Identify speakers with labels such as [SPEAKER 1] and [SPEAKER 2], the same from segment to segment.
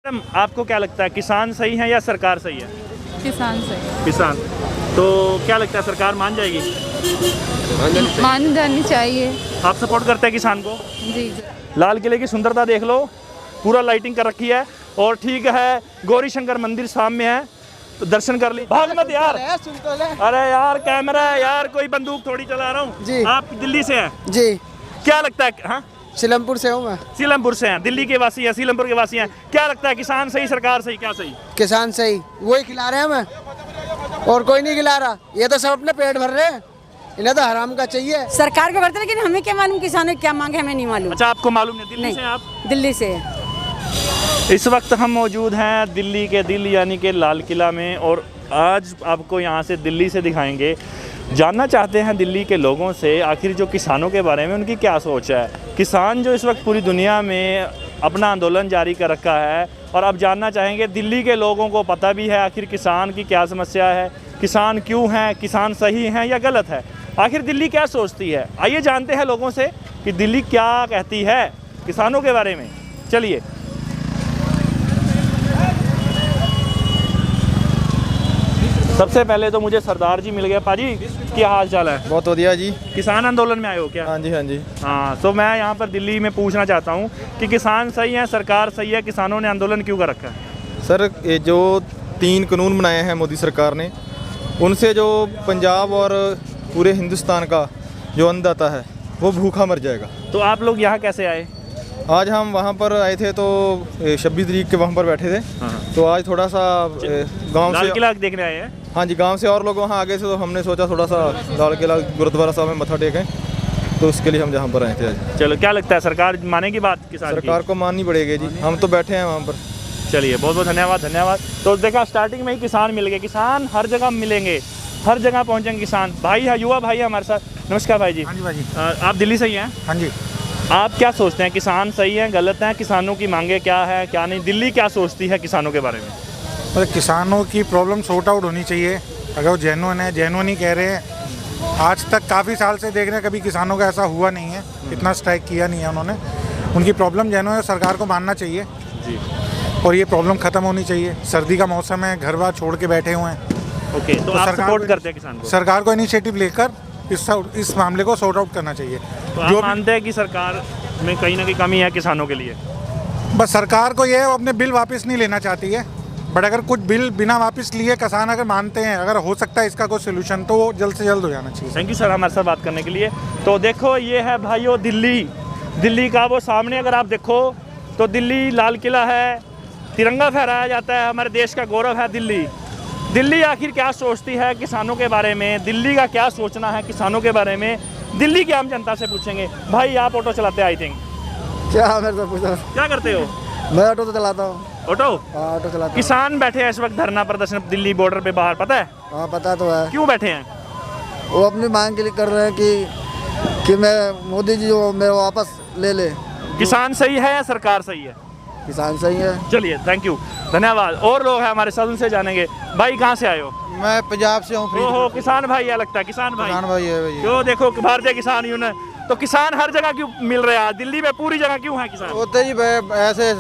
[SPEAKER 1] Madam आपको क्या लगता है किसान सही है या सरकार सही है?
[SPEAKER 2] किसान सही।
[SPEAKER 1] किसान। तो क्या लगता है सरकार मान जाएगी?
[SPEAKER 2] मान जानी चाहिए।
[SPEAKER 1] आप सपोर्ट करते हैं किसान को?
[SPEAKER 2] जी।
[SPEAKER 1] लाल किले की सुंदरता देख लो, पूरा लाइटिंग कर रखी है और ठीक है गौरी शंकर मंदिर सामने है तो दर्शन कर ली। भाग मत यार, अरे यार कैमरा है यार, कोई बंदूक थोड़ी चला रहा हूँ। आप दिल्ली से हैं?
[SPEAKER 3] जी।
[SPEAKER 1] क्या लगता है? हाँ
[SPEAKER 3] सीलमपुर से हूँ मैं।
[SPEAKER 1] सीलमपुर से हैं, दिल्ली के वासी हैं, सीलमपुर के वासी हैं। क्या लगता है किसान सही सरकार सही, क्या सही?
[SPEAKER 3] किसान सही, वही खिला रहे हैं हमें और कोई नहीं खिला रहा। ये तो सब अपने पेट भर रहे हैं, इन्हें तो हराम का चाहिए।
[SPEAKER 4] सरकार को करते लेकिन हमें क्या मालूम किसानों क्या मांगे, हमें नहीं मालूम।
[SPEAKER 1] अच्छा आपको मालूम नहीं? दिल्ली से आप?
[SPEAKER 4] दिल्ली से।
[SPEAKER 1] इस वक्त हम मौजूद हैं दिल्ली के दिल यानी कि लाल किला में और आज आपको यहाँ से दिल्ली से दिखाएंगे। जानना चाहते हैं दिल्ली के लोगों से आखिर जो किसानों के बारे में उनकी क्या सोच है। किसान जो इस वक्त पूरी दुनिया में अपना आंदोलन जारी कर रखा है और अब जानना चाहेंगे दिल्ली के लोगों को पता भी है आखिर किसान की क्या समस्या है, किसान क्यों हैं, किसान सही हैं या गलत है, आखिर दिल्ली क्या सोचती है। आइए जानते हैं लोगों से कि दिल्ली क्या कहती है किसानों के बारे में। चलिए। सबसे पहले तो मुझे सरदार जी मिल गए। पाजी क्या हाल चाल है?
[SPEAKER 5] बहुत बढ़िया जी।
[SPEAKER 1] किसान आंदोलन में आए हो क्या?
[SPEAKER 5] हाँ जी, हाँ जी।
[SPEAKER 1] हाँ, तो मैं यहाँ पर दिल्ली में पूछना चाहता हूँ कि किसान सही है सरकार सही है, किसानों ने आंदोलन क्यों कर रखा है?
[SPEAKER 5] सर ये जो 3 कानून बनाए हैं मोदी सरकार ने, उनसे जो पंजाब और पूरे हिंदुस्तान का जो अन्नदाता है वो भूखा मर जाएगा।
[SPEAKER 1] तो आप लोग यहाँ कैसे आए?
[SPEAKER 5] आज हम वहाँ पर आए थे तो 26 तारीख के वहाँ पर बैठे थे। तो आज थोड़ा सा गांव
[SPEAKER 1] लाल
[SPEAKER 5] से
[SPEAKER 1] किला देखने आए हैं?
[SPEAKER 5] हाँ जी, गांव से और लोग वहाँ आगे से, तो हमने सोचा थोड़ा सा लाल किला गुरुद्वारा साहब में मत्था टेकें, तो उसके लिए हम जहाँ पर आए थे आज।
[SPEAKER 1] चलो, क्या लगता है सरकार मानेगी बात किसान की?
[SPEAKER 5] सरकार को माननी पड़ेगी जी, हम तो बैठे हैं वहाँ पर।
[SPEAKER 1] चलिए, बहुत बहुत धन्यवाद धन्यवाद। तो देखा स्टार्टिंग में ही किसान मिल गए, किसान हर जगह मिलेंगे, हर जगह पहुँचेंगे किसान। भाई है, युवा भाई है हमारे साथ। नमस्कार भाई जी।
[SPEAKER 6] हाँ जी भाई जी।
[SPEAKER 1] आप दिल्ली से ही हैं?
[SPEAKER 6] हाँ जी।
[SPEAKER 1] आप क्या सोचते हैं किसान सही है गलत है, किसानों की मांगे क्या है क्या नहीं, दिल्ली क्या सोचती है किसानों के बारे में?
[SPEAKER 6] मतलब किसानों की प्रॉब्लम सॉर्ट आउट होनी चाहिए। अगर वो जेन्युइन है, जेन्युइन ही कह रहे हैं। आज तक काफ़ी साल से देख रहे हैं, कभी किसानों का ऐसा हुआ नहीं है, इतना स्ट्राइक किया नहीं है उन्होंने। उनकी प्रॉब्लम जेन्युइन है, सरकार को मानना चाहिए
[SPEAKER 1] जी।
[SPEAKER 6] और ये प्रॉब्लम ख़त्म होनी चाहिए। सर्दी का मौसम है, घर बार छोड़ के बैठे हुए हैं।
[SPEAKER 1] ओके, तो आप सपोर्ट करते हैं किसान को?
[SPEAKER 6] सरकार को इनिशिएटिव लेकर इस मामले को सॉर्ट आउट करना चाहिए।
[SPEAKER 1] तो आप मानते हैं कि सरकार में कहीं ना कहीं कमी है किसानों के लिए?
[SPEAKER 6] बस सरकार को ये अपने बिल वापस नहीं लेना चाहती है, बट अगर कुछ बिल बिना वापस लिए किसान अगर मानते हैं, अगर हो सकता है इसका कोई सोल्यूशन, तो वो जल्द से जल्द हो जाना चाहिए।
[SPEAKER 1] थैंक यू सर हमारे साथ बात करने के लिए। तो देखो ये है भाइयों दिल्ली का वो सामने अगर आप देखो तो दिल्ली लाल किला है, तिरंगा फहराया जाता है, हमारे देश का गौरव है दिल्ली आखिर क्या सोचती है किसानों के बारे में, दिल्ली का क्या सोचना है किसानों के बारे में, दिल्ली की आम जनता से पूछेंगे। भाई आप ऑटो चलाते हैं आई थिंक?
[SPEAKER 3] क्या मेरे से पूछा?
[SPEAKER 1] क्या करते हो?
[SPEAKER 3] मैं ऑटो तो चलाता हूँ।
[SPEAKER 1] ऑटो?
[SPEAKER 3] हाँ, ऑटो चलाता हूँ।
[SPEAKER 1] किसान बैठे हैं इस वक्त धरना प्रदर्शन दिल्ली बॉर्डर पे बाहर, पता है?
[SPEAKER 3] हाँ पता तो है।
[SPEAKER 1] क्यों बैठे हैं?
[SPEAKER 3] वो अपनी मांग के लिए कर रहे हैं कि मैं मोदी जी जो मेरे वापस ले ले।
[SPEAKER 1] किसान सही है या सरकार सही है?
[SPEAKER 3] किसान सही है।
[SPEAKER 1] चलिए, थैंक यू धन्यवाद। और लोग हैं हमारे साथ, उनसे जानेंगे। भाई कहाँ से आए हो?
[SPEAKER 5] मैं पंजाब से हूँ।
[SPEAKER 1] ओहो, किसान भाई है लगता है, किसान भाई
[SPEAKER 5] है भाई।
[SPEAKER 1] क्यों? देखो भारतीय किसान यूनियन, तो किसान हर जगह क्यों मिल रहे हैं? दिल्ली में पूरी जगह क्यों है किसान?
[SPEAKER 5] होते जी ऐसे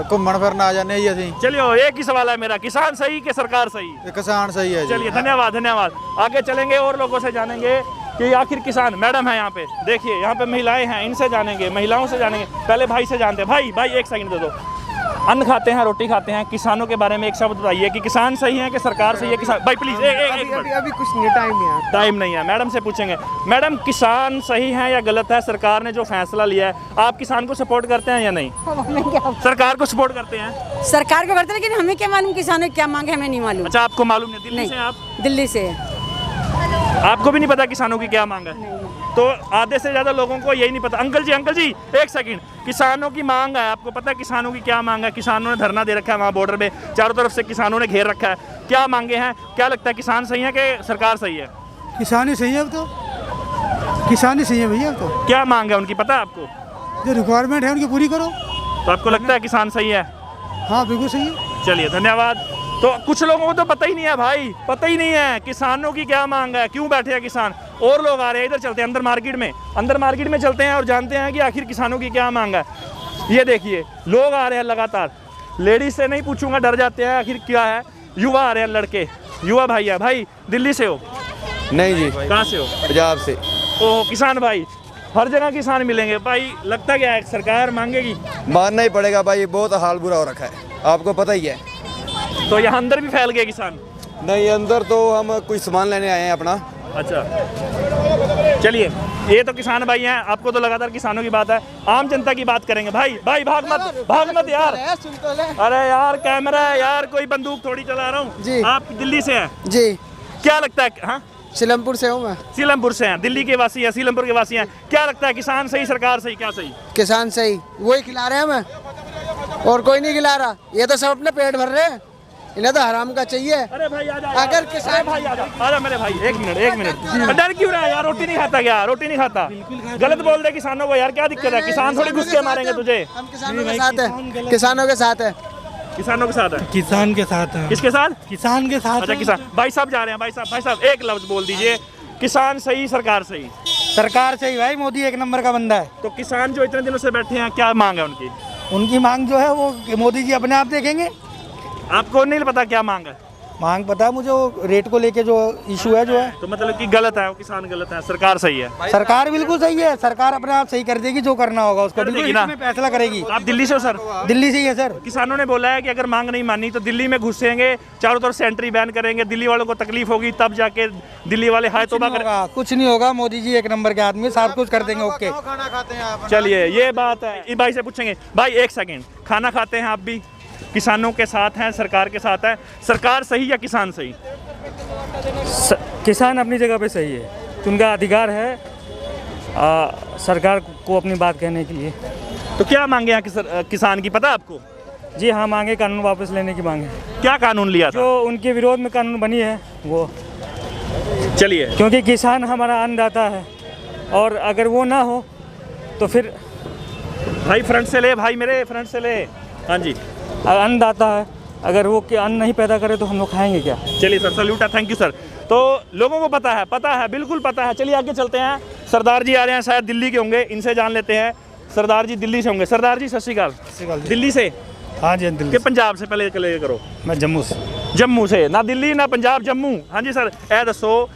[SPEAKER 5] घूमन फिरन आ जाने जी असी।
[SPEAKER 1] चलिए, एक ही सवाल है मेरा, किसान सही कि सरकार सही?
[SPEAKER 5] किसान सही है।
[SPEAKER 1] चलिए, धन्यवाद। आगे चलेंगे और लोगों से जानेंगे कि आखिर किसान। मैडम है यहाँ पे, देखिए यहाँ पे महिलाएं हैं, इनसे जानेंगे, महिलाओं से जानेंगे। पहले भाई से जानते हैं। भाई एक सेकंड दे दो। अन्न खाते हैं, रोटी खाते हैं, किसानों के बारे में एक शब्द बताइए कि किसान सही है कि सरकार सही है? किसान भाई प्लीज
[SPEAKER 3] अभी कुछ नहीं,
[SPEAKER 1] टाइम नहीं है। मैडम से पूछेंगे। मैडम, किसान सही है या गलत है? सरकार ने जो फैसला लिया है, आप किसान को सपोर्ट करते हैं या नहीं? सरकार को सपोर्ट करते हैं?
[SPEAKER 4] सरकार को करते लेकिन हमें क्या मालूम किसानों क्या मांगे, हमें नहीं मालूम।
[SPEAKER 1] अच्छा, आपको मालूम नहीं? दिल्ली से आप?
[SPEAKER 4] दिल्ली से।
[SPEAKER 1] आपको भी नहीं पता किसानों की क्या मांग है? तो आधे से ज्यादा लोगों को यही नहीं पता। अंकल जी एक सेकंड, किसानों की मांग है, आपको पता है किसानों की क्या मांग है? किसानों ने धरना दे रखा है वहाँ बॉर्डर पे, चारों तरफ से किसानों ने घेर रखा है। क्या मांगे हैं? क्या लगता है किसान सही है कि सरकार सही है?
[SPEAKER 7] किसान ही सही है। अब तो किसान ही सही है भैया। अब तो
[SPEAKER 1] क्या मांग है उनकी पता है आपको?
[SPEAKER 7] जो रिक्वायरमेंट है उनकी पूरी करो।
[SPEAKER 1] तो आपको लगता है किसान सही है?
[SPEAKER 7] हाँ बिल्कुल सही है।
[SPEAKER 1] चलिए, धन्यवाद। तो कुछ लोगों को तो पता ही नहीं है भाई, पता ही नहीं है किसानों की क्या मांग है, क्यों बैठे हैं किसान। और लोग आ रहे हैं, इधर चलते हैं अंदर मार्केट में चलते हैं और जानते हैं कि आखिर किसानों की क्या मांग है। ये देखिए लोग आ रहे हैं लगातार। लेडीज से नहीं पूछूंगा, डर जाते हैं आखिर क्या है। युवा आ रहे हैं लड़के, युवा भाई है। भाई दिल्ली से हो?
[SPEAKER 8] नहीं जी,
[SPEAKER 1] कहाँ से हो?
[SPEAKER 8] पंजाब से।
[SPEAKER 1] ओह किसान भाई, हर जगह किसान मिलेंगे भाई। लगता क्या है सरकार मांगेगी?
[SPEAKER 8] मानना ही पड़ेगा भाई, बहुत हाल बुरा हो रखा है, आपको पता ही है।
[SPEAKER 1] तो यहाँ अंदर भी फैल गए किसान?
[SPEAKER 8] नहीं, अंदर तो हम कुछ सामान लेने आए हैं अपना।
[SPEAKER 1] अच्छा चलिए, ये तो किसान भाई हैं, आपको तो लगातार किसानों की बात है। आम जनता की बात करेंगे। भाई भाई भाग मत यार। अरे यार कैमरा है यार, कोई बंदूक थोड़ी चला रहा हूँ
[SPEAKER 3] जी।
[SPEAKER 1] आप दिल्ली से हैं?
[SPEAKER 3] जी,
[SPEAKER 1] क्या लगता है? हाँ,
[SPEAKER 3] सीलमपुर से हूँ मैं।
[SPEAKER 1] सीलमपुर से हैं, दिल्ली के वासी हैं, सीलमपुर के वासी हैं। क्या लगता है किसान सही, सरकार सही, क्या सही?
[SPEAKER 3] किसान सही, वही खिला रहे हैं हमें, और कोई नहीं खिला रहा। ये तो सब अपने पेट भर रहे हैं, इन्हें तो हराम का चाहिए।
[SPEAKER 1] अरे भाई आजा,
[SPEAKER 3] अगर किसान
[SPEAKER 1] भाई आजा मेरे भाई, एक मिनट। डर क्यों रहा है यार? रोटी नहीं खाता क्या? रोटी नहीं खाता? गलत बोल दे किसानों को यार, क्या दिक्कत है? किसान थोड़ी घुस के मारेंगे तुझे।
[SPEAKER 3] हम किसानों के साथ हैं, किसानों के साथ है।
[SPEAKER 1] किसानों के साथ है?
[SPEAKER 6] किसान के साथ है।
[SPEAKER 1] किसके साथ?
[SPEAKER 6] किसान के साथ
[SPEAKER 1] अच्छा किसान भाई साहब जा रहे हैं। भाई साहब एक लफ्ज बोल दीजिए, किसान सही, सरकार सही?
[SPEAKER 7] सरकार से ही भाई, मोदी एक नंबर का बंदा है।
[SPEAKER 1] तो किसान जो इतने दिनों से बैठे हैं, क्या मांग है उनकी?
[SPEAKER 7] उनकी मांग जो है वो मोदी जी अपने आप देखेंगे।
[SPEAKER 1] आपको नहीं पता क्या मांग है?
[SPEAKER 7] मांग पता है मुझे, वो रेट को लेके जो इशू है जो है।
[SPEAKER 1] तो मतलब कि गलत है वो, किसान गलत है, सरकार सही है?
[SPEAKER 7] सरकार बिल्कुल सही है, सरकार अपने आप सही कर देगी, जो करना होगा उसको
[SPEAKER 1] कर देगी
[SPEAKER 7] बिल्कुल
[SPEAKER 1] ना?
[SPEAKER 7] इसमें फैसला करेगी।
[SPEAKER 1] आप दिल्ली से हो सर?
[SPEAKER 7] दिल्ली से ही है सर।
[SPEAKER 1] किसानों ने बोला है कि अगर मांग नहीं मानी तो दिल्ली में घुसेंगे, चारों तरफ से एंट्री बैन करेंगे, दिल्ली वालों को तकलीफ होगी, तब जाके दिल्ली वाले हाय तोबा करें।
[SPEAKER 7] कुछ नहीं होगा, मोदी जी एक नंबर के आदमी, सब कुछ कर देंगे। ओके,
[SPEAKER 8] खाना खाते हैं आप?
[SPEAKER 1] चलिए ये बात है। इस भाई से पूछेंगे। भाई एक सेकंड, खाना खाते हैं आप भी? किसानों के साथ हैं, सरकार के साथ है। सरकार सही या किसान सही?
[SPEAKER 9] किसान अपनी जगह पे सही है, तो उनका अधिकार है सरकार को अपनी बात कहने के लिए।
[SPEAKER 1] तो क्या मांगे हैं किसान की, पता है आपको?
[SPEAKER 9] जी हाँ, मांगे कानून वापस लेने की मांगे।
[SPEAKER 1] क्या कानून लिया था?
[SPEAKER 9] जो उनके विरोध में कानून बनी है वो।
[SPEAKER 1] चलिए,
[SPEAKER 9] क्योंकि किसान हमारा अन्नदाता है, और अगर वो ना हो तो फिर
[SPEAKER 1] भाई फ्रंट से ले, भाई मेरे फ्रंट से ले। हाँ जी,
[SPEAKER 9] अन्नदाता है, अगर वो अन्न नहीं पैदा करे तो हम लोग खाएंगे क्या?
[SPEAKER 1] चलिए सर, सल्यूट है, थैंक यू सर। तो लोगों को पता है, बिल्कुल पता है। चलिए आगे चलते हैं। सरदार जी आ रहे हैं, शायद दिल्ली के होंगे, इनसे जान लेते हैं। सरदार जी दिल्ली से होंगे। सरदार जी सत श्री अकाल। दिल्ली से?
[SPEAKER 6] हाँ जी, दिल्ली
[SPEAKER 1] कि पंजाब से? पहले क्लियर करो।
[SPEAKER 6] मैं जम्मू से।
[SPEAKER 1] जम्मू से? ना दिल्ली ना पंजाब, जम्मू। हाँ जी सर, ए दसो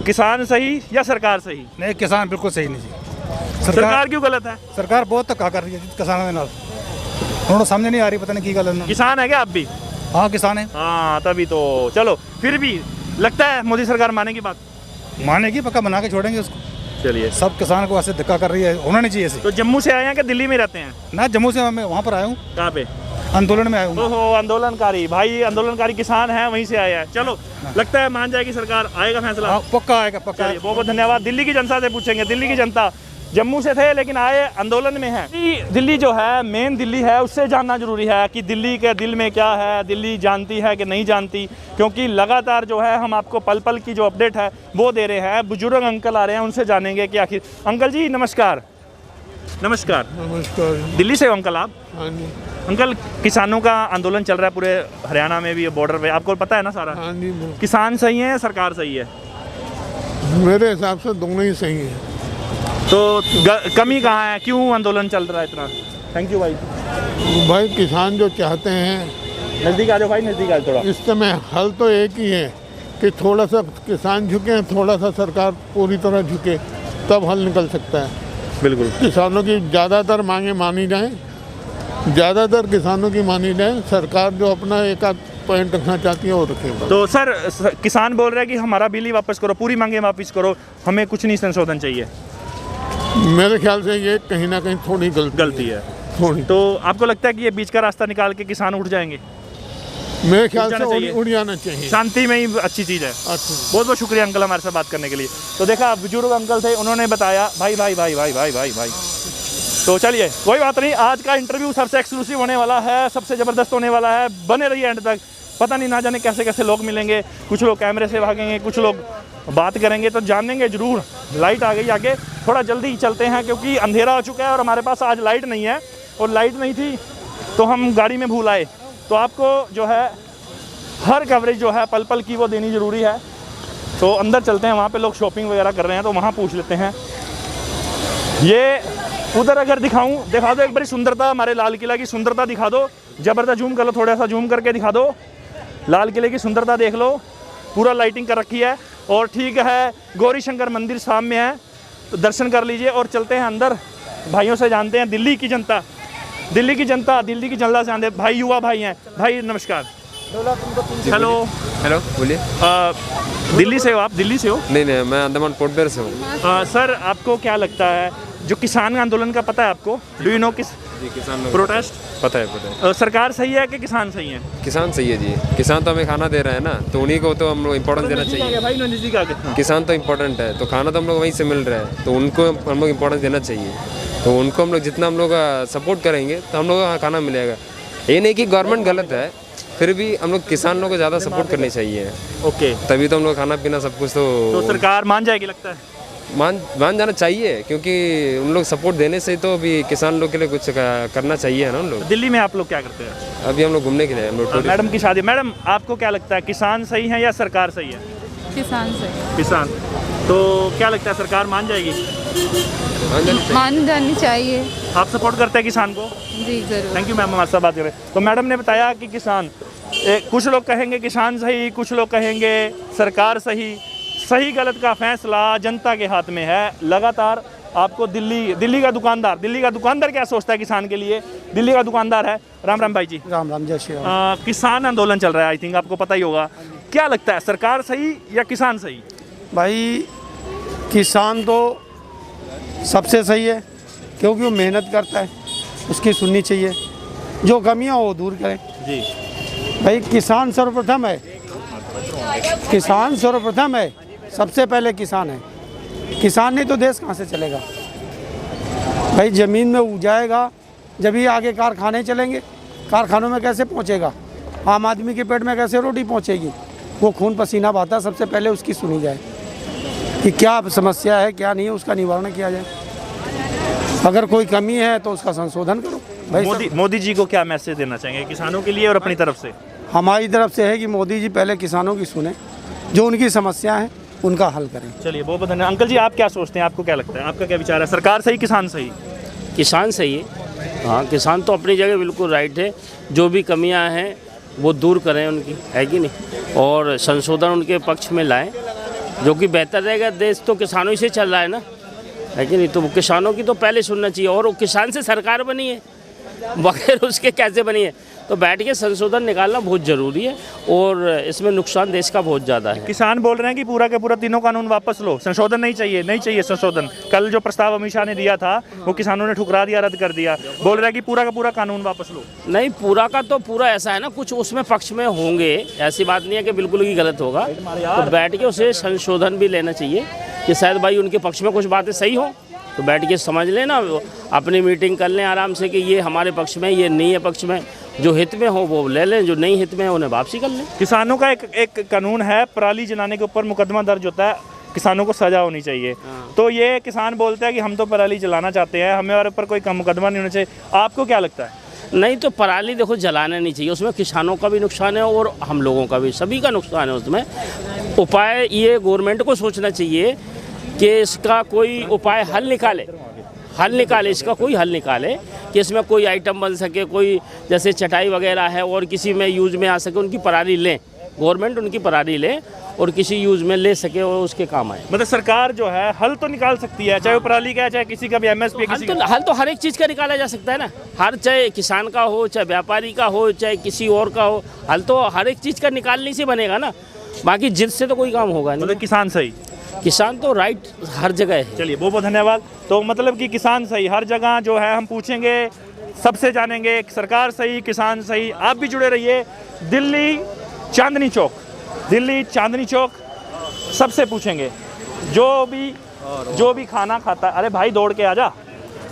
[SPEAKER 1] किसान सही या सरकार सही?
[SPEAKER 6] नहीं, किसान बिल्कुल सही नहीं जी।
[SPEAKER 1] सरकार क्यों गलत है?
[SPEAKER 6] सरकार बहुत धक्का कर रही है किसानों के नाल, उन्होंने समझ नहीं आ रही, पता नहीं की गल है।
[SPEAKER 1] किसान है क्या आप भी?
[SPEAKER 6] हाँ किसान है।
[SPEAKER 1] हाँ तभी तो। चलो फिर भी लगता है मोदी सरकार मानेगी बात?
[SPEAKER 6] मानेगी, पक्का बना के छोड़ेंगे उसको।
[SPEAKER 1] चलिए,
[SPEAKER 6] सब किसान को ऐसे धक्का कर रही है, होना नहीं चाहिए ऐसे।
[SPEAKER 1] तो जम्मू से आए हैं कि दिल्ली में रहते हैं?
[SPEAKER 6] ना, जम्मू से मैं वहाँ पर आया हूँ,
[SPEAKER 1] कहाँ पे?
[SPEAKER 6] आंदोलन में आया हूँ।
[SPEAKER 1] ओहो, आंदोलनकारी भाई, आंदोलनकारी किसान हैं, वहीं से आए हैं। चलो लगता है मान जाएगी सरकार, आएगा फैसला?
[SPEAKER 6] हाँ, पक्का आएगा, पक्का।
[SPEAKER 1] बहुत बहुत धन्यवाद। दिल्ली की जनता से पूछेंगे। दिल्ली की जनता जम्मू से थे लेकिन आए आंदोलन में है। दिल्ली जो है, मेन दिल्ली है, उससे जानना जरूरी है कि दिल्ली के दिल में क्या है, दिल्ली जानती है कि नहीं जानती, क्योंकि लगातार जो है हम आपको पल पल की जो अपडेट है वो दे रहे हैं। बुजुर्ग अंकल आ रहे हैं, उनसे जानेंगे कि आखिर। अंकल जी नमस्कार। नमस्कार। दिल्ली से हो अंकल आप?
[SPEAKER 10] हाँ जी।
[SPEAKER 1] अंकल, किसानों का आंदोलन चल रहा है पूरे हरियाणा में भी, बॉर्डर पे, आपको पता है ना सारा?
[SPEAKER 10] हाँ जी।
[SPEAKER 1] किसान सही है, सरकार सही है?
[SPEAKER 10] मेरे हिसाब से दोनों ही सही है।
[SPEAKER 1] तो कमी कहाँ है, क्यों आंदोलन चल रहा है इतना? थैंक यू भाई।
[SPEAKER 10] भाई किसान जो चाहते हैं,
[SPEAKER 1] नज़दीक आ जाओ भाई, नज़दीक आ जाओ थोड़ा।
[SPEAKER 10] इस समय हल तो एक ही है कि थोड़ा सा किसान झुके, थोड़ा सा सरकार पूरी तरह झुके, तब हल निकल सकता है।
[SPEAKER 1] बिल्कुल।
[SPEAKER 10] किसानों की ज़्यादातर मांगे मानी जाएं, ज़्यादातर किसानों की मानी जाए, सरकार जो अपना एक आध पॉइंट रखना चाहती है वो रखे।
[SPEAKER 1] तो सर किसान बोल रहे हैं कि हमारा बिल ही वापस करो, पूरी मांगे वापस करो, हमें कुछ नहीं संशोधन चाहिए।
[SPEAKER 10] मेरे ख्याल से ये कहीं ना कहीं थोड़ी गलती
[SPEAKER 1] है।
[SPEAKER 10] थोड़ी।
[SPEAKER 1] तो आपको लगता है कि ये बीच का रास्ता निकाल के किसान उठ जाएंगे?
[SPEAKER 10] मेरे ख्याल से उड़ जाना चाहिए।
[SPEAKER 1] शांति में ही अच्छी चीज़ है। बहुत बहुत शुक्रिया अंकल हमारे साथ बात करने के लिए। तो देखा, बुजुर्ग अंकल थे, उन्होंने बताया। भाई भाई भाई भाई भाई भाई भाई तो चलिए कोई बात नहीं, आज का इंटरव्यू सबसे एक्सक्लूसिव होने वाला है, सबसे ज़बरदस्त होने वाला है। बने रहिए एंड तक। पता नहीं ना जाने कैसे कैसे लोग मिलेंगे, कुछ लोग कैमरे से भागेंगे, कुछ लोग बात करेंगे, तो जानेंगे ज़रूर। लाइट आ गई आगे, थोड़ा जल्दी चलते हैं क्योंकि अंधेरा हो चुका है और हमारे पास आज लाइट नहीं है, और लाइट नहीं थी तो हम गाड़ी में भूल आए। तो आपको जो है हर कवरेज जो है पल पल की वो देनी ज़रूरी है। तो अंदर चलते हैं, वहाँ पे लोग शॉपिंग वगैरह कर रहे हैं, तो वहाँ पूछ लेते हैं। ये उधर अगर दिखा दो एक बारी सुंदरता, हमारे लाल किला की सुंदरता दिखा दो, जबरदस्त जूम कर लो, थोड़ा सा जूम करके दिखा दो, लाल किले की सुंदरता देख लो, पूरा लाइटिंग कर रखी है। और ठीक है, गौरी शंकर मंदिर सामने है, तो दर्शन कर लीजिए और चलते हैं अंदर, भाइयों से जानते हैं दिल्ली की जनता से जानते, भाई युवा भाई हैं। भाई नमस्कार। हेलो
[SPEAKER 8] हेलो, बोलिए।
[SPEAKER 1] दिल्ली से हो आप? दिल्ली से हो?
[SPEAKER 8] नहीं, मैं अंडमान पोर्ट ब्लेयर से हूँ।
[SPEAKER 1] सर आपको क्या लगता है, जो किसान आंदोलन का पता है आपको? डू यू नो किस
[SPEAKER 8] किसान
[SPEAKER 1] प्रोटेस्ट?
[SPEAKER 8] पता है।
[SPEAKER 1] सरकार सही है कि किसान सही है?
[SPEAKER 8] किसान सही है जी, किसान तो हमें खाना दे रहे हैं ना, तो उन्हीं को तो हम लोग इम्पोर्टेंस देना चाहिए।
[SPEAKER 1] भाई नजदीक आ गए।
[SPEAKER 8] किसान तो इम्पोर्टेंट है, तो खाना तो हम लोग वहीं से मिल रहा है, तो उनको हम लोग इम्पोर्टेंस देना चाहिए। तो उनको हम लोग जितना हम लोग सपोर्ट करेंगे तो हम लोग को खाना मिलेगा। ये नहीं कि गवर्नमेंट गलत है, फिर भी हम लोग किसान लोगों को ज़्यादा सपोर्ट करनी चाहिए।
[SPEAKER 1] ओके,
[SPEAKER 8] तभी तो हम लोग खाना पीना सब कुछ
[SPEAKER 1] तो सरकार मान जाएगी लगता है?
[SPEAKER 8] मान जाना चाहिए, क्योंकि उन लोग सपोर्ट देने से तो अभी किसान लोग के लिए कुछ करना चाहिए ना उन लोग।
[SPEAKER 1] दिल्ली में आप लोग क्या करते हैं?
[SPEAKER 8] अभी हम लोग घूमने के लिए, हम लोग
[SPEAKER 1] मैडम की शादी। मैडम आपको क्या लगता है, किसान सही है या सरकार सही है?
[SPEAKER 2] किसान सही।
[SPEAKER 1] किसान। तो क्या लगता है, सरकार मान जाएगी?
[SPEAKER 2] मान जानी चाहिए।
[SPEAKER 1] आप सपोर्ट करते हैं किसान को?
[SPEAKER 2] जी जरूर।
[SPEAKER 1] थैंक यू मैम, हमारे साथ बात करें। तो मैडम ने बताया कि किसान, कुछ लोग कहेंगे किसान सही, कुछ लोग कहेंगे सरकार सही। सही गलत का फैसला जनता के हाथ में है। लगातार आपको दिल्ली का दुकानदार क्या सोचता है किसान के लिए? दिल्ली का दुकानदार है। राम राम भाई जी।
[SPEAKER 3] राम राम, जय श्री राम।
[SPEAKER 1] किसान आंदोलन चल रहा है, आई थिंक आपको पता ही होगा। क्या लगता है, सरकार सही या किसान सही?
[SPEAKER 3] भाई किसान तो सबसे सही है, क्योंकि वो मेहनत करता है, उसकी सुननी चाहिए, जो कमियां वो दूर करें
[SPEAKER 1] जी।
[SPEAKER 3] भाई किसान सर्वप्रथम है, सबसे पहले किसान है। किसान नहीं तो देश कहाँ से चलेगा भाई? ज़मीन में उपजाएगा जब ही आगे कारखाने चलेंगे, कारखानों में कैसे पहुँचेगा? आम आदमी के पेट में कैसे रोटी पहुँचेगी? वो खून पसीना बहाता, सबसे पहले उसकी सुनी जाए कि क्या समस्या है, क्या नहीं है, उसका निवारण किया जाए। अगर कोई कमी है तो उसका संशोधन करो भाई।
[SPEAKER 1] मोदी जी को क्या मैसेज देना चाहेंगे किसानों के लिए और अपनी तरफ से?
[SPEAKER 3] हमारी तरफ से है कि मोदी जी पहले किसानों की सुने, जो उनकी समस्या है उनका हल करें।
[SPEAKER 1] चलिए, बहुत बहुत धन्यवाद। अंकल जी आप क्या सोचते हैं, आपको क्या लगता है, आपका क्या विचार है, सरकार सही किसान सही?
[SPEAKER 11] किसान सही है। हाँ, किसान तो अपनी जगह बिल्कुल राइट है। जो भी कमियां हैं वो दूर करें उनकी, है कि नहीं, और संशोधन उनके पक्ष में लाएं, जो कि बेहतर रहेगा। देश तो किसानों ही से चल रहा है ना, है कि नहीं, तो वो किसानों की तो पहले सुनना चाहिए। और वो किसान से सरकार बनी है, बगैर उसके कैसे बनी है? तो बैठ के संशोधन निकालना बहुत ज़रूरी है, और इसमें नुकसान देश का बहुत ज़्यादा है।
[SPEAKER 1] किसान बोल रहे हैं कि पूरा के पूरा तीनों कानून वापस लो, संशोधन नहीं चाहिए संशोधन। कल जो प्रस्ताव अमित शाह ने दिया था वो किसानों ने ठुकरा दिया, रद्द कर दिया। बोल रहे हैं कि पूरा का पूरा कानून वापस लो।
[SPEAKER 11] नहीं, पूरा का तो पूरा ऐसा है ना, कुछ उसमें पक्ष में होंगे, ऐसी बात नहीं है कि बिल्कुल ही गलत होगा। तो बैठ के उसे संशोधन भी लेना चाहिए कि शायद भाई उनके पक्ष में कुछ बातें सही हो, तो बैठ के समझ लें ना, अपनी मीटिंग कर लें आराम से कि ये हमारे पक्ष में, ये नहीं है पक्ष में। जो हित में हो वो ले लें, जो नहीं हित में है उन्हें वापसी कर लें। किसानों का एक कानून है, पराली जलाने के ऊपर मुकदमा दर्ज होता है, किसानों को सजा होनी चाहिए। तो ये किसान बोलते हैं कि हम तो पराली जलाना चाहते हैं, हमारे ऊपर कोई मुकदमा नहीं होना चाहिए। आपको क्या लगता है? नहीं, तो पराली देखो जलाना नहीं चाहिए, उसमें किसानों का भी नुकसान है और हम लोगों का भी, सभी का नुकसान है उसमें। उपाय ये गवर्नमेंट को सोचना चाहिए कि इसका कोई उपाय हल निकाले, इसका कोई हल निकाले कि इसमें कोई आइटम बन सके, कोई जैसे चटाई वगैरह है और किसी में यूज में आ सके, उनकी पराली लें, गवर्नमेंट उनकी पराली ले और किसी यूज में ले सके और उसके काम आए।
[SPEAKER 1] मतलब सरकार जो है हल तो निकाल सकती है, चाहे वो पराली का है, चाहे किसी का भी एमएसपी,
[SPEAKER 11] हल तो हर एक चीज़ का निकाला जा सकता है ना, हर, चाहे किसान का हो, चाहे व्यापारी का हो, चाहे किसी और का हो, हल तो हर एक चीज़ का निकालने से बनेगा ना। बाकी जिद से तो कोई काम होगा नहीं।
[SPEAKER 1] मतलब किसान सही,
[SPEAKER 11] किसान तो राइट हर जगह है।
[SPEAKER 1] चलिए, बहुत बहुत धन्यवाद। तो मतलब कि किसान सही हर जगह जो है, हम पूछेंगे, सबसे जानेंगे, सरकार सही किसान सही। आप भी जुड़े रहिए। दिल्ली चांदनी चौक सबसे पूछेंगे, जो भी खाना खाता है, अरे भाई दौड़ के आजा,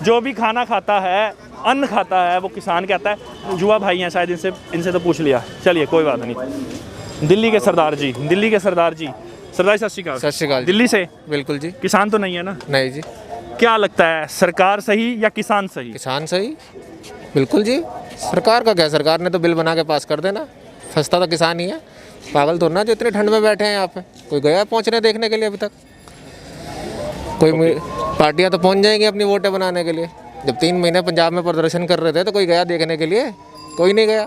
[SPEAKER 1] जो भी खाना खाता है, अन्न खाता है, वो किसान कहता है। जुआ भाई हैं शायद, इनसे तो पूछ लिया। चलिए, कोई बात नहीं। दिल्ली के सरदार जी, सरदार जी सत श्री अकाल। दिल्ली से?
[SPEAKER 12] बिल्कुल जी।
[SPEAKER 1] किसान तो नहीं है ना?
[SPEAKER 12] नहीं जी।
[SPEAKER 1] क्या लगता है, सरकार सही या किसान सही?
[SPEAKER 12] किसान सही, बिल्कुल जी। सरकार का क्या, सरकार ने तो बिल बना के पास कर देना, फंसता तो किसान ही है। पागल तो ना जो इतने ठंड में बैठे हैं यहाँ पे, कोई गया पहुँचने देखने के लिए अभी तक? कोई पार्टियाँ तो पहुँच जाएंगी अपनी वोटें बनाने के लिए, जब 3 महीने पंजाब में प्रदर्शन कर रहे थे तो कोई गया देखने के लिए? कोई नहीं गया।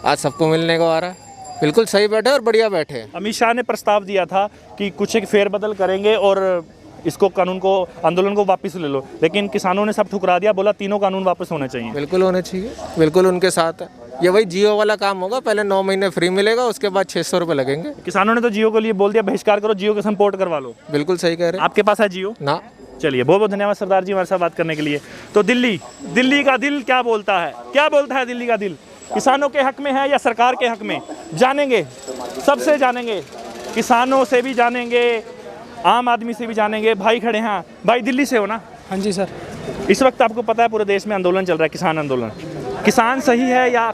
[SPEAKER 12] आज सबको मिलने को आ रहा है। बिल्कुल सही बैठे और बढ़िया बैठे।
[SPEAKER 1] अमित शाह ने प्रस्ताव दिया था कि कुछ एक फेरबदल करेंगे और इसको कानून को, आंदोलन को वापस ले लो, लेकिन किसानों ने सब ठुकरा दिया, बोला तीनों कानून वापस होने चाहिए।
[SPEAKER 12] बिल्कुल होने चाहिए, बिल्कुल उनके साथ है। ये वही जियो वाला काम होगा, पहले 9 महीने फ्री मिलेगा, उसके बाद 600 रुपये लगेंगे।
[SPEAKER 1] किसानों ने तो जियो को लिए बोल दिया बहिष्कार करो, जियो के संपोर्ट करवा लो।
[SPEAKER 12] बिल्कुल सही कह रहे हैं।
[SPEAKER 1] आपके पास है जियो?
[SPEAKER 12] ना।
[SPEAKER 1] चलिए, बहुत बहुत धन्यवाद सरदार जी हमारे साथ बात करने के लिए। तो दिल्ली का दिल क्या बोलता है? क्या बोलता है दिल्ली का दिल? किसानों के हक में है या सरकार के हक में? जानेंगे, सबसे जानेंगे, किसानों से भी जानेंगे, आम आदमी से भी जानेंगे। भाई खड़े हैं। भाई दिल्ली से हो ना?
[SPEAKER 7] हाँ जी सर।
[SPEAKER 1] इस वक्त आपको पता है पूरे देश में आंदोलन चल रहा है, किसान आंदोलन। किसान सही है या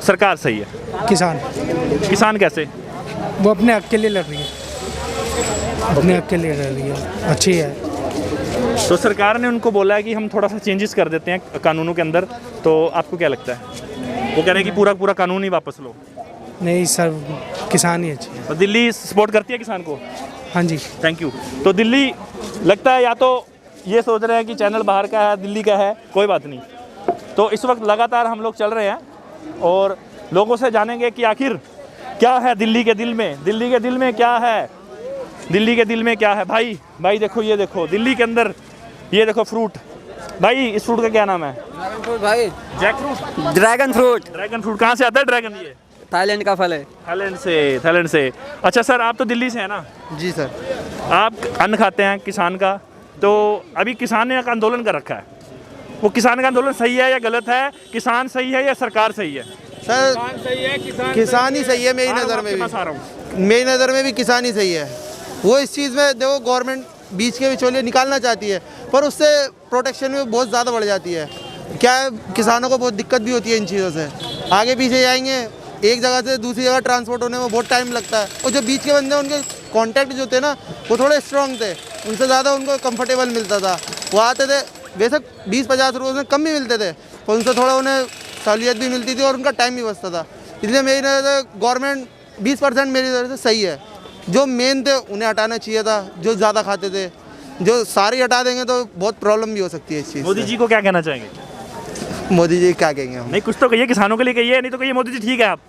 [SPEAKER 1] सरकार सही है? किसान कैसे?
[SPEAKER 7] वो अपने हक के लिए लड़ रही है, अपने हक के लिए लड़ रही है, अच्छी है।
[SPEAKER 1] तो सरकार ने उनको बोला है कि हम थोड़ा सा चेंजेस कर देते हैं कानूनों के अंदर, तो आपको क्या लगता है? वो कह रहे हैं कि पूरा कानून ही वापस लो।
[SPEAKER 7] नहीं सर, किसान ही अच्छी है।
[SPEAKER 1] तो दिल्ली सपोर्ट करती है किसान को?
[SPEAKER 7] हाँ जी।
[SPEAKER 1] Thank you. तो दिल्ली लगता है या तो ये सोच रहे हैं कि चैनल बाहर का है, दिल्ली का है, कोई बात नहीं। तो इस वक्त लगातार हम लोग चल रहे हैं और लोगों से जानेंगे कि आखिर क्या है दिल्ली के दिल में। दिल्ली के दिल में क्या है? दिल्ली के दिल में क्या है? भाई देखो, ये देखो दिल्ली के अंदर, ये देखो फ्रूट। भाई इस फ्रूट का क्या नाम है?
[SPEAKER 13] ड्रैगन फ्रूट भाई।
[SPEAKER 1] Jack fruit?
[SPEAKER 13] Dragon fruit.
[SPEAKER 1] Dragon fruit कहाँ से आता है ड्रैगन? ये
[SPEAKER 13] थाईलैंड का फल है।
[SPEAKER 1] थाईलैंड से। अच्छा सर, आप तो दिल्ली से हैं ना?
[SPEAKER 13] जी सर।
[SPEAKER 1] आप अन्न खाते हैं किसान का, तो अभी किसान ने एक आंदोलन कर रखा है, वो किसान का आंदोलन सही है या गलत है? किसान सही है या सरकार सही है?
[SPEAKER 5] सर किसान ही सही है मेरी नज़र में भी। मेरी नज़र में भी किसान ही सही है। वो इस चीज़ में देखो, गवर्नमेंट बीच के बिचौलिए निकालना चाहती है, पर उससे प्रोटेक्शन में बहुत ज़्यादा बढ़ जाती है। क्या है, किसानों को बहुत दिक्कत भी होती है इन चीज़ों से। आगे पीछे जाएंगे, एक जगह से दूसरी जगह ट्रांसपोर्ट होने में बहुत टाइम लगता है, और जो बीच के बंदे उनके कॉन्टैक्ट जो थे ना, वो थोड़े स्ट्रॉन्ग थे, उनसे ज़्यादा उनको कंफर्टेबल मिलता था। वो आते थे, बेशक 20-50 रुपये में कम भी मिलते थे, पर उनसे थोड़ा उन्हें सहूलियत भी मिलती थी और उनका टाइम भी बचता था। इसलिए मेरी नज़र से गवर्नमेंट 20% मेरी नज़र से सही है। जो मेन थे उन्हें हटाना चाहिए था, जो ज़्यादा खाते थे। जो सारी हटा देंगे तो बहुत प्रॉब्लम भी हो सकती है इस चीज़।
[SPEAKER 1] मोदी जी को क्या कहना चाहेंगे?
[SPEAKER 5] मोदी जी क्या कहेंगे हम?
[SPEAKER 1] नहीं, कुछ तो कहिए, किसानों के लिए कहिए, नहीं तो कहिए मोदी जी ठीक है। आप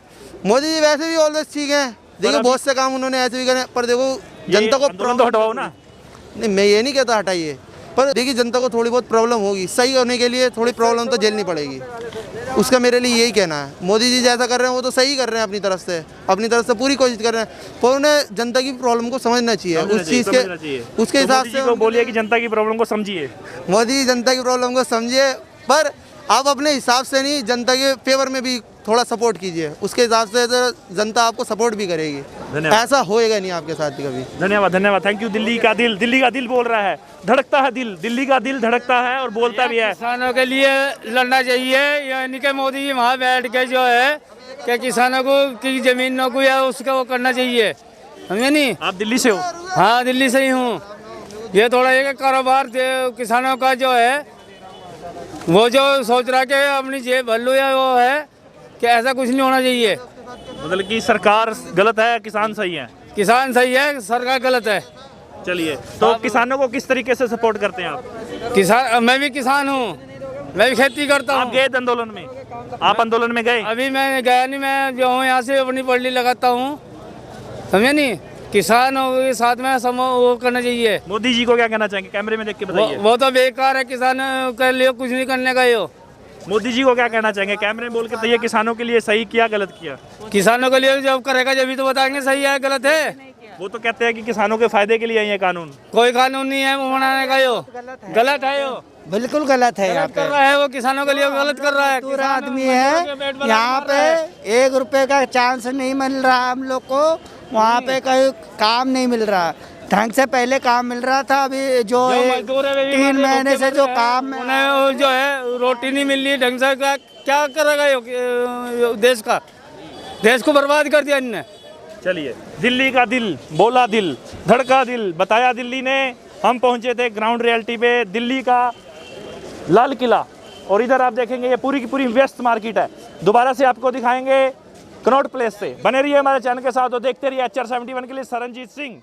[SPEAKER 5] मोदी जी वैसे भी ऑलवेज ठीक है, देखिए बहुत से काम उन्होंने ऐसे भी करे, पर देखो जनता को
[SPEAKER 1] तो हटवाओ ना।
[SPEAKER 5] नहीं, मैं ये नहीं कहता हटाइए, पर देखिए जनता को थोड़ी बहुत प्रॉब्लम होगी, सही होने के लिए थोड़ी प्रॉब्लम तो झेलनी पड़ेगी। उसका मेरे लिए यही कहना है। मोदी जी जैसा कर रहे हैं वो तो सही कर रहे हैं, अपनी तरफ से पूरी कोशिश कर रहे हैं, पर उन्हें जनता की प्रॉब्लम को समझना चाहिए। उस चीज़ के उसके हिसाब से
[SPEAKER 1] बोलिए कि जनता की प्रॉब्लम को समझिए।
[SPEAKER 5] मोदी जी जनता की प्रॉब्लम को समझिए, पर आप अपने हिसाब से नहीं, जनता के फेवर में भी थोड़ा सपोर्ट कीजिए, उसके हिसाब से तो जनता आपको सपोर्ट भी करेगी। ऐसा होएगा नहीं आपके साथ कभी।
[SPEAKER 1] धन्यवाद, थैंक यू। दिल्ली का दिल बोल रहा है, धड़कता है दिल, दिल्ली का दिल धड़कता है और बोलता भी है।
[SPEAKER 9] किसानों के लिए लड़ना चाहिए, यानी कि मोदी जी वहाँ बैठ के जो है कि किसानों को की जमीनों को या उसका वो करना चाहिए, समझे नहीं?
[SPEAKER 1] आप दिल्ली से हो?
[SPEAKER 9] हाँ, दिल्ली से ही हूँ। ये थोड़ा एक कारोबार किसानों का जो है, वो जो सोच रहा कि अपनी जेब भर लो, या वो है कि ऐसा कुछ नहीं होना चाहिए।
[SPEAKER 1] मतलब कि सरकार गलत है, किसान सही है?
[SPEAKER 9] किसान सही है, सरकार गलत है।
[SPEAKER 1] चलिए, तो किसानों को किस तरीके से सपोर्ट करते हैं आप?
[SPEAKER 9] किसान, मैं भी किसान हूँ, मैं भी खेती करता हूँ।
[SPEAKER 1] आप गए आंदोलन में? आप आंदोलन में गए?
[SPEAKER 9] अभी मैं गया नहीं, मैं जो हूँ यहाँ से अपनी पढ़ली लगाता हूँ, समझे नहीं? किसानों के साथ में वो करना चाहिए।
[SPEAKER 1] मोदी जी को क्या कहना चाहेंगे, कैमरे में देख के बताइए?
[SPEAKER 9] वो तो बेकार है, किसान के लिए कुछ नहीं करने का। यो
[SPEAKER 1] मोदी जी को क्या कहना चाहेंगे, कैमरे में बोल के बताइए, किसानों के लिए सही किया गलत किया?
[SPEAKER 9] किसानों के लिए जब करेगा जब तो बताएंगे सही है गलत है।
[SPEAKER 1] वो तो कहते हैं कि किसानों के फायदे के लिए ये कानून।
[SPEAKER 9] कोई कानून नहीं है वो बनाने का, यो गलत है, यो
[SPEAKER 7] बिल्कुल गलत है। यहाँ
[SPEAKER 9] कर रहा है वो, किसानों के लिए गलत कर रहा है।
[SPEAKER 7] पूरा आदमी है यहाँ पे, 1 रुपए का चांस नहीं मिल रहा हम लोग को, वहाँ पे कहीं काम नहीं मिल रहा ढंग से। पहले काम मिल रहा था, अभी जो 3 महीने से जो काम
[SPEAKER 9] जो है रोटी नहीं मिल रही ढंग से। क्या करेगा देश का? देश को बर्बाद कर दिया इनने।
[SPEAKER 1] चलिए, दिल्ली का दिल बोला, दिल धड़का, दिल बताया दिल्ली ने। हम पहुंचे थे ग्राउंड रियलिटी पे, दिल्ली का लाल किला, और इधर आप देखेंगे ये पूरी की पूरी व्यस्त मार्केट है। दोबारा से आपको दिखाएंगे कनॉट प्लेस से। बने रहिए हमारे चैनल के साथ और देखते रहिए HR 71 के लिए। सरनजीत सिंह।